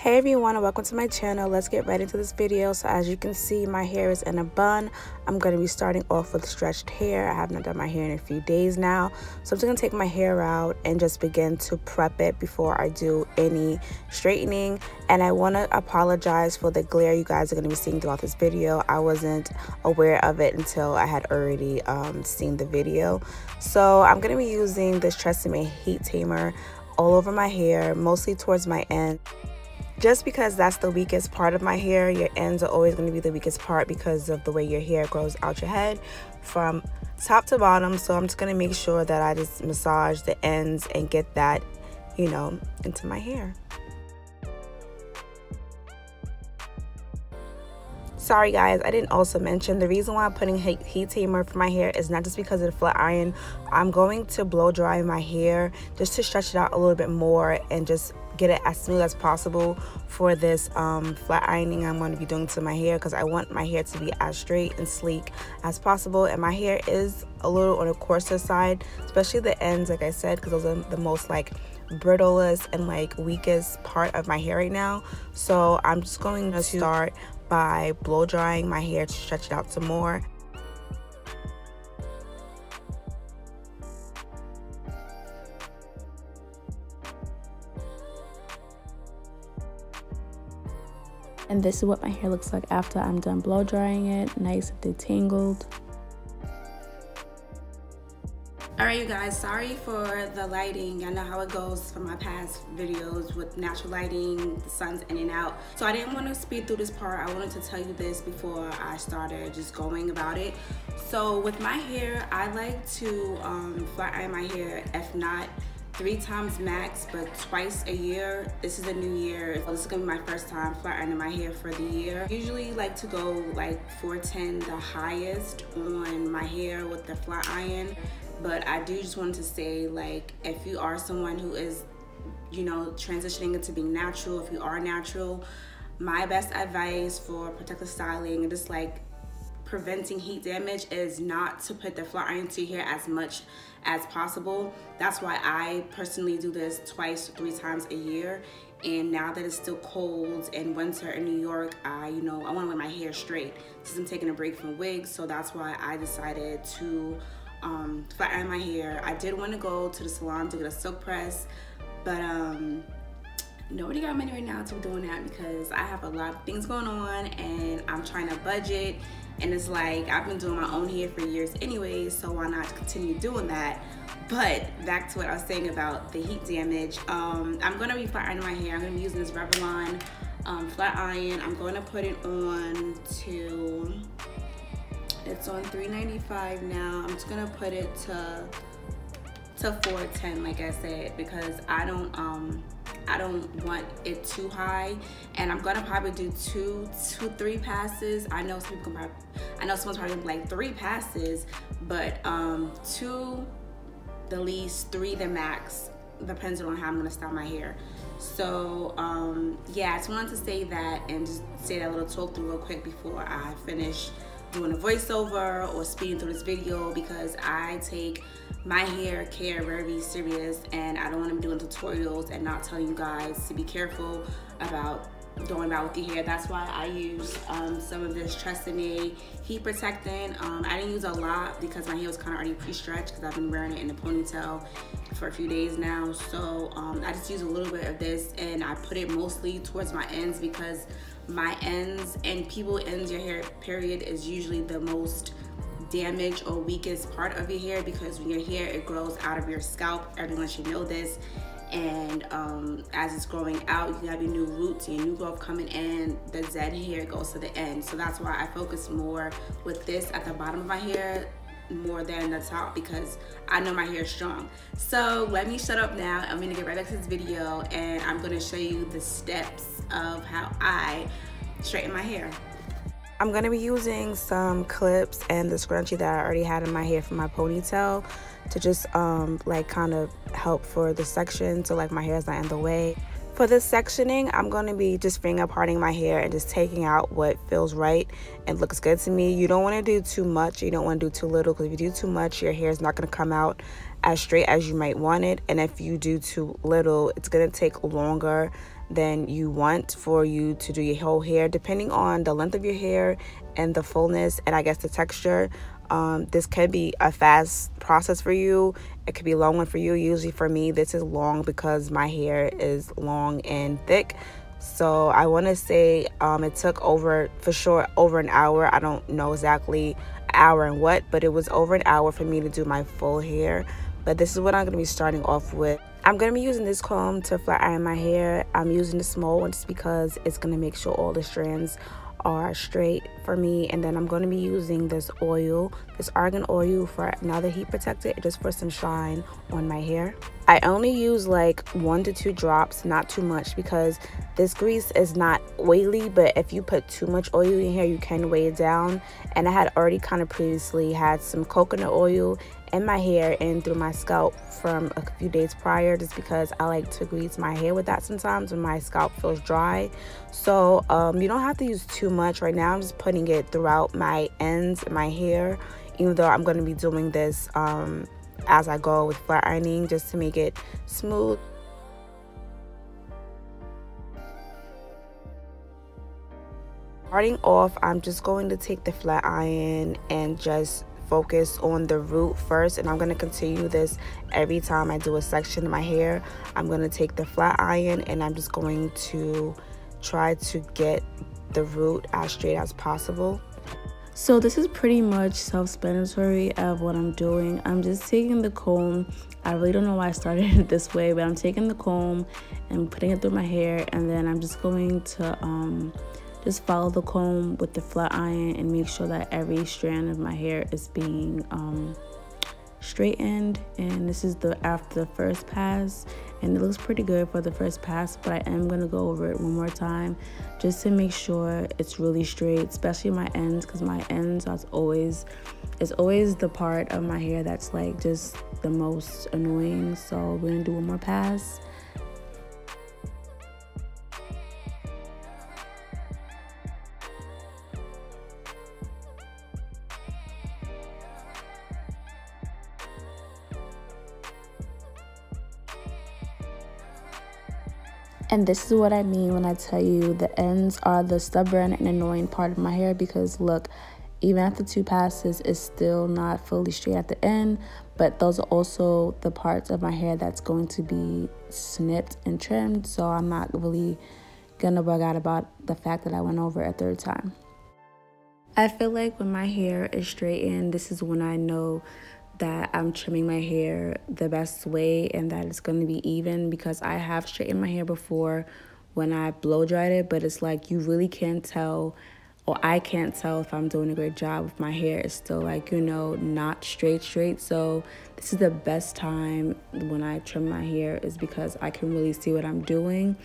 Hey everyone, and welcome to my channel. Let's get right into this video. So as you can see, my hair is in a bun. I'm going to be starting off with stretched hair. I have not done my hair in a few days now, so I'm just going to take my hair out and just begin to prep it before I do any straightening. And I want to apologize for the glare you guys are going to be seeing throughout this video. I wasn't aware of it until I had already seen the video. So I'm going to be using this Tresemme heat tamer all over my hair, mostly towards my end. Just because that's the weakest part of my hair. Your ends are always going to be the weakest part because of the way your hair grows out your head from top to bottom. So I'm just going to make sure that I just massage the ends and get that, into my hair. Sorry guys, I didn't also mention the reason why I'm putting heat tamer for my hair is not just because of the flat iron. I'm going to blow dry my hair just to stretch it out a little bit more and just get it as smooth as possible for this flat ironing I'm going to be doing to my hair, because I want my hair to be as straight and sleek as possible. And my hair is a little on the coarser side, especially the ends, like I said, because those are the most brittlest and weakest part of my hair right now. So I'm just going to start by blow drying my hair to stretch it out some more. And this is what my hair looks like after I'm done blow drying it, nice and detangled. Alright you guys, sorry for the lighting. I know how it goes from my past videos with natural lighting, the sun's in and out. So I didn't want to speed through this part. I wanted to tell you this before I started just going about it. So with my hair, I like to flat iron my hair, if not 3 times max, but twice a year. This is a new year, so this is gonna be my first time flat ironing my hair for the year. Usually like to go 410 the highest on my hair with the flat iron, but I do just want to say, if you are someone who is transitioning into being natural, if you are natural, my best advice for protective styling and just preventing heat damage is not to put the flat iron to your hair as much as possible. That's why I personally do this twice, 3 times a year. And now that it's still cold and winter in New York, I want to wear my hair straight since I'm taking a break from wigs. So that's why I decided to flat iron my hair. I did want to go to the salon to get a silk press, but nobody got money right now to be doing that because I have a lot of things going on and I'm trying to budget. And it's I've been doing my own hair for years anyway, so why not continue doing that? But back to what I was saying about the heat damage. I'm gonna be flat ironing my hair. I'm gonna be using this Revlon flat iron. I'm going to put it on to, it's on $3.95 now. I'm just gonna put it to $4.10, like I said, because I don't want it too high, and I'm gonna probably do 3 passes. I know someone's probably like 3 passes, but 2 the least, 3 the max, depends on how I'm gonna style my hair. So yeah, I just wanted to say that and just say that little talk through real quick before I finish doing a voiceover or speeding through this video, because I take my hair care very serious and I don't want to be doing tutorials and not telling you guys to be careful about going about with your hair. That's why I use some of this Tresemme heat protectant. I didn't use a lot because my hair was kind of already pre-stretched because I've been wearing it in a ponytail for a few days now. So I just use a little bit of this and I put it mostly towards my ends, because my ends and people ends your hair period is usually the most damaged or weakest part of your hair, because when your hair, it grows out of your scalp. Everyone should know this. And as it's growing out, you have your new roots, your new growth coming in, the dead hair goes to the end. So that's why I focus more with this at the bottom of my hair more than the top, because I know my hair is strong. So let me shut up now. I'm gonna get right back to this video and I'm gonna show you the steps of how I straighten my hair. I'm gonna be using some clips and the scrunchie that I already had in my hair for my ponytail to just kind of help for the section, so my hair is not in the way. For this sectioning, I'm going to be just finger parting my hair and just taking out what feels right and looks good to me. You don't want to do too much. You don't want to do too little, because if you do too much, your hair is not going to come out as straight as you might want it. And if you do too little, it's going to take longer than you want for you to do your whole hair, depending on the length of your hair and the fullness and I guess the texture. This could be a fast process for you. It could be a long one for you. Usually for me, this is long because my hair is long and thick. So I want to say it took for sure over an hour. I don't know exactly hour and what, but it was over an hour for me to do my full hair. But this is what I'm going to be starting off with. I'm going to be using this comb to flat iron my hair. I'm using the small ones because it's going to make sure all the strands are straight for me. And then I'm going to be using this oil, this argan oil, for another heat protector, just for some shine on my hair. I only use like 1 to 2 drops, not too much, because this grease is not oily, but if you put too much oil in here, you can weigh it down. And I had already kind of previously had some coconut oil in my hair and through my scalp from a few days prior, just because I like to grease my hair with that sometimes when my scalp feels dry. So you don't have to use too much. Right now I'm just putting it throughout my ends of my hair, even though I'm going to be doing this as I go with flat ironing, just to make it smooth. Starting off, I'm just going to take the flat iron and just focus on the root first, and I'm going to continue this every time I do a section of my hair. I'm going to take the flat iron and I'm just going to try to get the root as straight as possible. So this is pretty much self-explanatory of what I'm doing. I'm just taking the comb. I really don't know why I started it this way, but I'm taking the comb and putting it through my hair, and then I'm just going to just follow the comb with the flat iron and make sure that every strand of my hair is being straightened. And this is after the first pass, and it looks pretty good for the first pass, but I am going to go over it one more time just to make sure it's really straight, especially my ends, because my ends is always the part of my hair that's like just the most annoying. So we're gonna do one more pass. And this is what I mean when I tell you the ends are the stubborn and annoying part of my hair, because look, even after 2 passes, it's still not fully straight at the end, but those are also the parts of my hair that's going to be snipped and trimmed. So I'm not really gonna bug out about the fact that I went over a 3rd time. I feel like when my hair is straightened, this is when I know that I'm trimming my hair the best way and that it's going to be even, because I have straightened my hair before when I blow dried it, but it's like you really can't tell, or I can't tell, if I'm doing a great job if my hair is still like, you know, not straight. So this is the best time when I trim my hair, is because I can really see what I'm doing.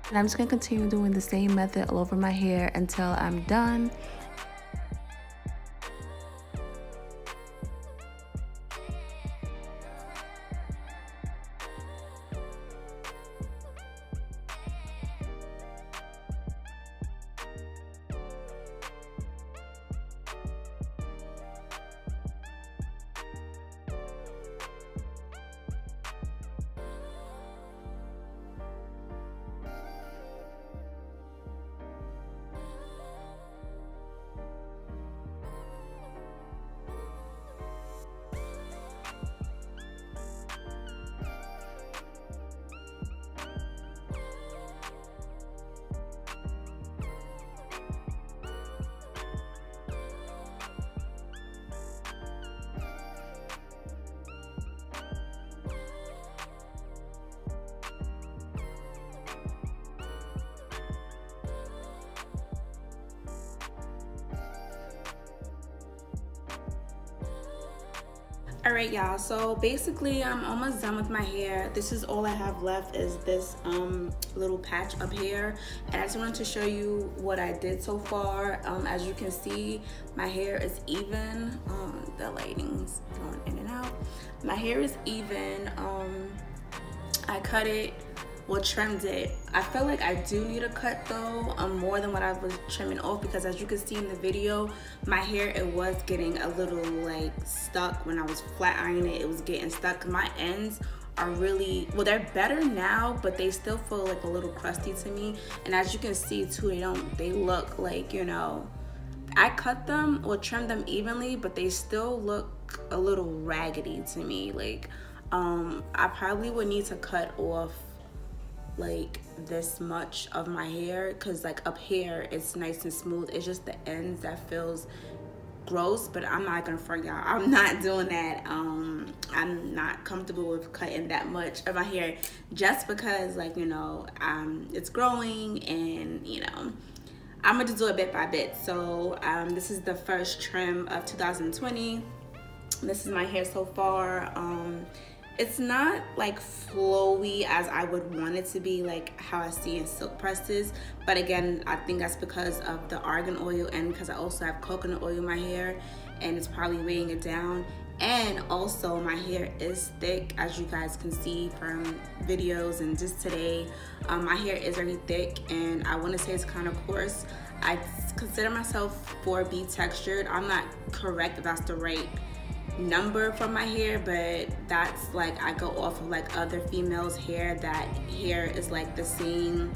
And I'm just going to continue doing the same method all over my hair until I'm done. All right, y'all, so basically I'm almost done with my hair. This is all I have left is this little patch up here, and I just wanted to show you what I did so far. As you can see, my hair is even. The lighting's going in and out. My hair is even. I cut it, well, trimmed it. I feel like I do need a cut though, more than what I was trimming off, because as you can see in the video, my hair, it was getting a little like stuck when I was flat ironing it. It was getting stuck. My ends are really, well, they're better now, but they still feel like a little crusty to me. And as you can see too, they look like, you know, I cut them or trimmed them evenly, but they still look a little raggedy to me. Like, I probably would need to cut off like this much of my hair, because like up here it's nice and smooth. It's just the ends that feels gross, but I'm not gonna front y'all, I'm not doing that. I'm not comfortable with cutting that much of my hair, just because, like, you know, it's growing, and you know, I'm gonna just do it bit by bit. So this is the first trim of 2020. This is my hair so far. It's not like flowy as I would want it to be, like how I see in silk presses. But again, I think that's because of the argan oil, and because I also have coconut oil in my hair, and it's probably weighing it down. And also my hair is thick, as you guys can see from videos and just today. My hair is very thick, and I want to say it's kind of coarse. I consider myself 4B textured. I'm not correct if that's the right number for my hair, but that's like, I go off of like other females' hair, that hair is like the same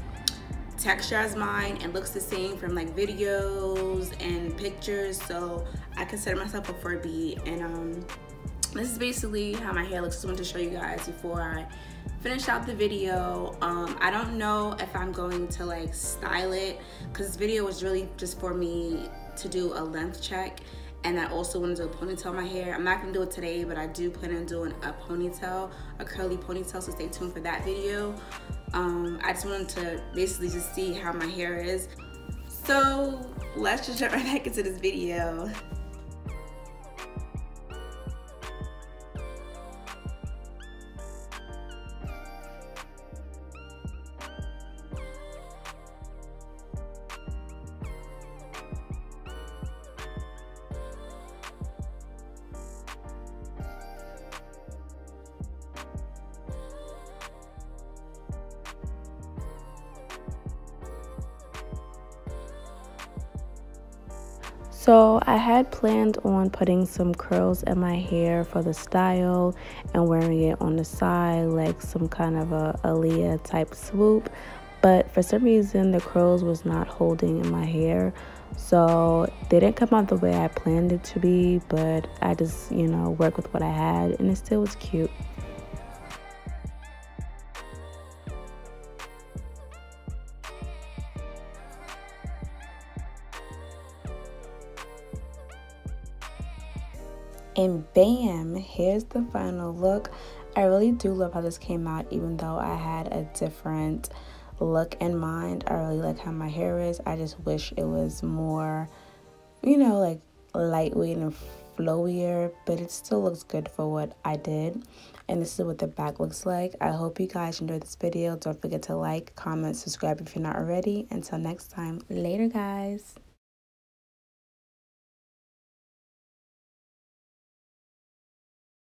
texture as mine and looks the same from like videos and pictures. So I consider myself a 4B, and this is basically how my hair looks. Just wanted to show you guys before I finish out the video. I don't know if I'm going to like style it, because this video was really just for me to do a length check. And I also want to do a ponytail my hair. I'm not gonna do it today, but I do plan on doing a ponytail, a curly ponytail, so stay tuned for that video. I just wanted to basically just see how my hair is. So let's just jump right back into this video. So I had planned on putting some curls in my hair for the style and wearing it on the side like some kind of a Aaliyah type swoop, but for some reason the curls was not holding in my hair, so they didn't come out the way I planned it to be, but I just, you know, worked with what I had and it still was cute. And bam, here's the final look. I really do love how this came out, even though I had a different look in mind. I really like how my hair is. I just wish it was more, you know, like lightweight and flowier, but it still looks good for what I did. And this is what the back looks like. I hope you guys enjoyed this video. Don't forget to like, comment, subscribe if you're not already. Until next time, later guys.